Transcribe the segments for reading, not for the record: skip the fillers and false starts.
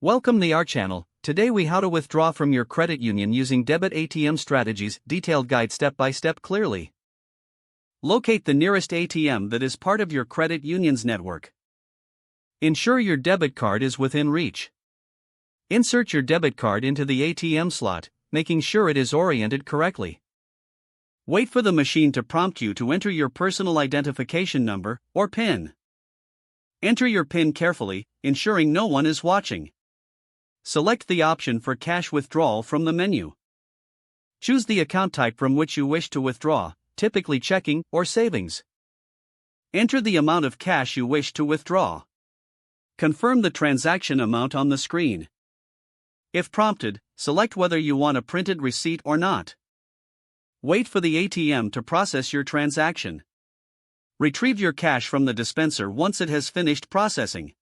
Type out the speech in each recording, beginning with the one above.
Welcome to our channel. Today we how to withdraw from your credit union using debit ATM strategies, detailed guide step by step clearly. Locate the nearest ATM that is part of your credit union's network. Ensure your debit card is within reach. Insert your debit card into the ATM slot, making sure it is oriented correctly. Wait for the machine to prompt you to enter your personal identification number, or PIN. Enter your PIN carefully, ensuring no one is watching. Select the option for cash withdrawal from the menu. Choose the account type from which you wish to withdraw, typically checking or savings. Enter the amount of cash you wish to withdraw. Confirm the transaction amount on the screen. If prompted, select whether you want a printed receipt or not. Wait for the ATM to process your transaction. Retrieve your cash from the dispenser once it has finished processing.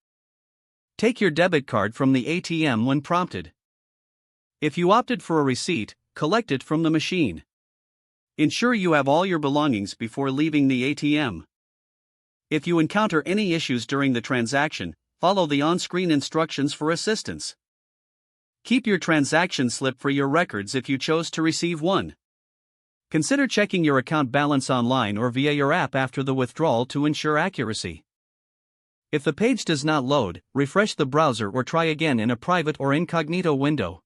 Take your debit card from the ATM when prompted. If you opted for a receipt, collect it from the machine. Ensure you have all your belongings before leaving the ATM. If you encounter any issues during the transaction, follow the on-screen instructions for assistance. Keep your transaction slip for your records if you chose to receive one. Consider checking your account balance online or via your app after the withdrawal to ensure accuracy. If the page does not load, refresh the browser or try again in a private or incognito window.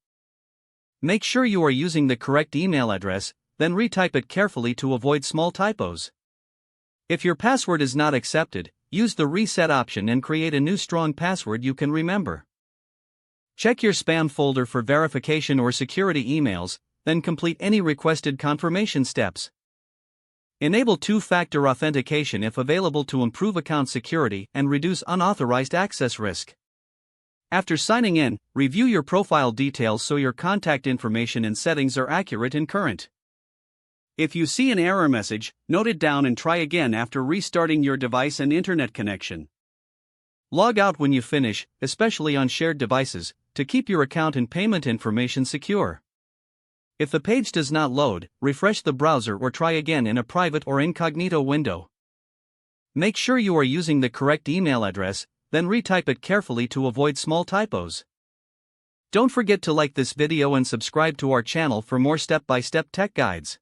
Make sure you are using the correct email address, then retype it carefully to avoid small typos. If your password is not accepted, use the reset option and create a new strong password you can remember. Check your spam folder for verification or security emails, then complete any requested confirmation steps. Enable two-factor authentication if available to improve account security and reduce unauthorized access risk. After signing in, review your profile details so your contact information and settings are accurate and current. If you see an error message, note it down and try again after restarting your device and internet connection. Log out when you finish, especially on shared devices, to keep your account and payment information secure. If the page does not load, refresh the browser or try again in a private or incognito window. Make sure you are using the correct email address, then retype it carefully to avoid small typos. Don't forget to like this video and subscribe to our channel for more step-by-step tech guides.